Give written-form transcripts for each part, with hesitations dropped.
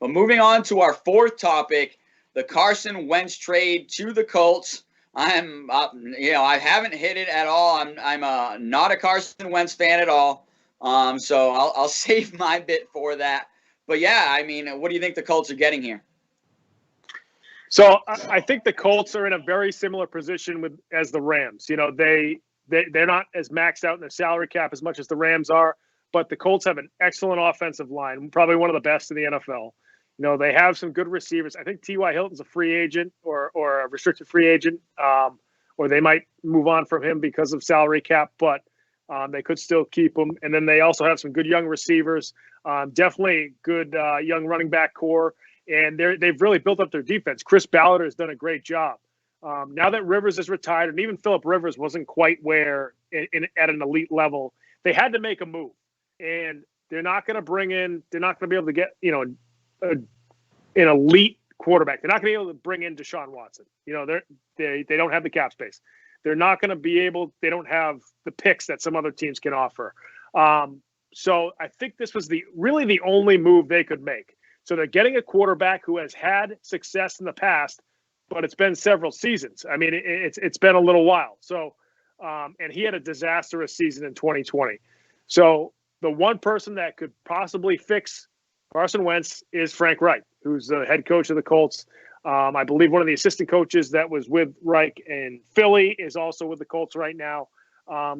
But moving on to our fourth topic, the Carson Wentz trade to the Colts. I haven't hit it at all. I'm not a Carson Wentz fan at all. So I'll save my bit for that. But yeah, I mean, what do you think the Colts are getting here? So I think the Colts are in a very similar position as the Rams. You know, they're not as maxed out in their salary cap as much as the Rams are, but the Colts have an excellent offensive line, probably one of the best in the NFL. You know, they have some good receivers. I think T.Y. Hilton's a free agent or a restricted free agent, or they might move on from him because of salary cap, but they could still keep him. And then they also have some good young receivers, definitely good young running back core, and they've really built up their defense. Chris Ballard has done a great job. Now that Rivers is retired, and even Phillip Rivers wasn't quite where at an elite level, they had to make a move. And they're not going to be able to get, an elite quarterback. They're not going to be able to bring in Deshaun Watson. You know, they don't have the cap space. They're not going to be able. They don't have the picks that some other teams can offer. So I think this was really the only move they could make. So they're getting a quarterback who has had success in the past, but it's been several seasons. I mean, it's been a little while. So, and he had a disastrous season in 2020. So the one person that could possibly fix Carson Wentz is Frank Reich, who's the head coach of the Colts. I believe one of the assistant coaches that was with Reich in Philly is also with the Colts right now.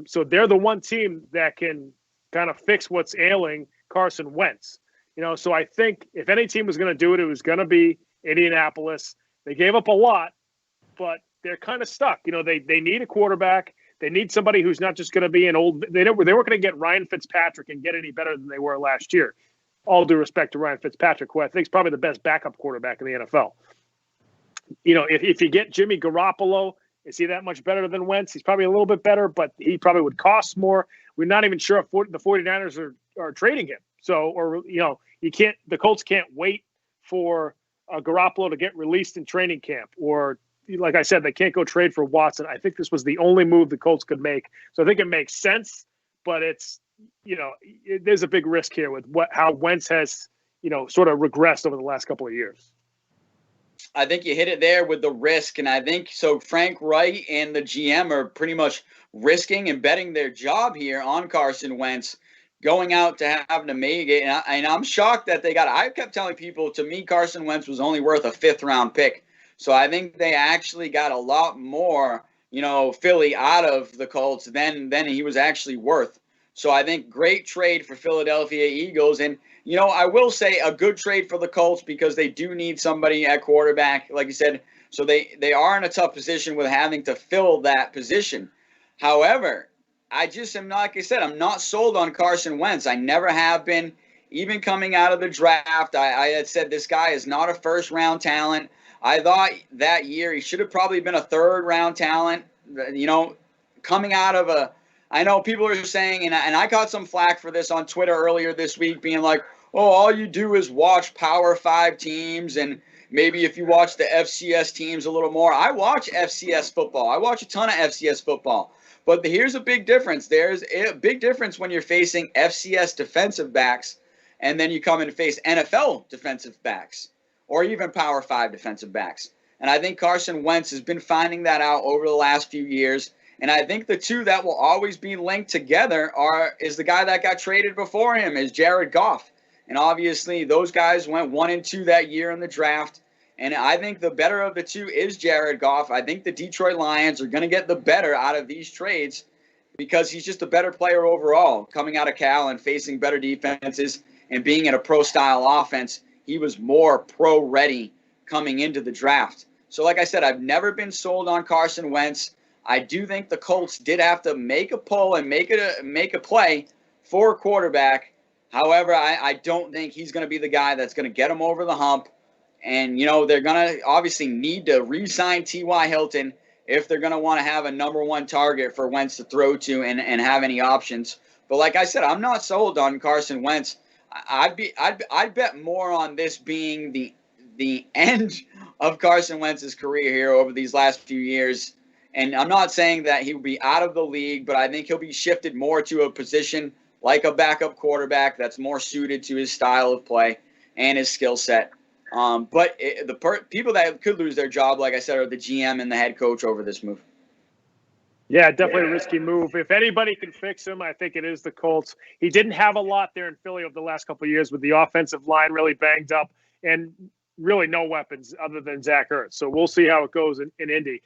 So they're the one team that can kind of fix what's ailing Carson Wentz. You know, so I think if any team was going to do it, it was going to be Indianapolis. They gave up a lot, but they're kind of stuck. You know, they need a quarterback. They need somebody who's not just going to be an old. They weren't going to get Ryan Fitzpatrick and get any better than they were last year. All due respect to Ryan Fitzpatrick, who I think is probably the best backup quarterback in the NFL. You know, if you get Jimmy Garoppolo, is he that much better than Wentz? He's probably a little bit better, but he probably would cost more. We're not even sure if the 49ers are trading him. So, or, you know, the Colts can't wait for Garoppolo to get released in training camp, or like I said, they can't go trade for Watson. I think this was the only move the Colts could make. So I think it makes sense, but it's, there's a big risk here with how Wentz has, sort of regressed over the last couple of years. I think you hit it there with the risk. And I think so Frank Reich and the GM are pretty much risking and betting their job here on Carson Wentz, going out to having to make it. And I'm shocked that I kept telling people, to me, Carson Wentz was only worth a 5th-round pick. So I think they actually got a lot more, Philly out of the Colts than he was actually worth. So I think great trade for Philadelphia Eagles. And, I will say a good trade for the Colts because they do need somebody at quarterback, like you said. So they are in a tough position with having to fill that position. However, I just am not, like I said, I'm not sold on Carson Wentz. I never have been. Even coming out of the draft, I had said this guy is not a first-round talent. I thought that year he should have probably been a 3rd-round talent. Coming out of I know people are saying, and I got some flack for this on Twitter earlier this week, being like, oh, all you do is watch Power 5 teams, and maybe if you watch the FCS teams a little more. I watch FCS football. I watch a ton of FCS football. But here's a big difference. There's a big difference when you're facing FCS defensive backs and then you come and face NFL defensive backs or even Power 5 defensive backs. And I think Carson Wentz has been finding that out over the last few years. And I think the two that will always be linked together is the guy that got traded before him is Jared Goff. And obviously those guys went 1 and 2 that year in the draft. And I think the better of the two is Jared Goff. I think the Detroit Lions are going to get the better out of these trades because he's just a better player overall. Coming out of Cal and facing better defenses and being in a pro-style offense, he was more pro-ready coming into the draft. So like I said, I've never been sold on Carson Wentz. I do think the Colts did have to make a pull and make a play for a quarterback. However, I don't think he's going to be the guy that's going to get him over the hump. And, they're going to obviously need to re-sign T.Y. Hilton if they're going to want to have a number 1 target for Wentz to throw to and have any options. But like I said, I'm not sold on Carson Wentz. I'd bet more on this being the end of Carson Wentz's career here over these last few years. And I'm not saying that he will be out of the league, but I think he'll be shifted more to a position like a backup quarterback that's more suited to his style of play. and his skill set. But people that could lose their job, like I said, are the GM and the head coach over this move. Yeah, definitely a risky move. If anybody can fix him, I think it is the Colts. He didn't have a lot there in Philly over the last couple of years with the offensive line really banged up and really no weapons other than Zach Ertz. So we'll see how it goes in Indy.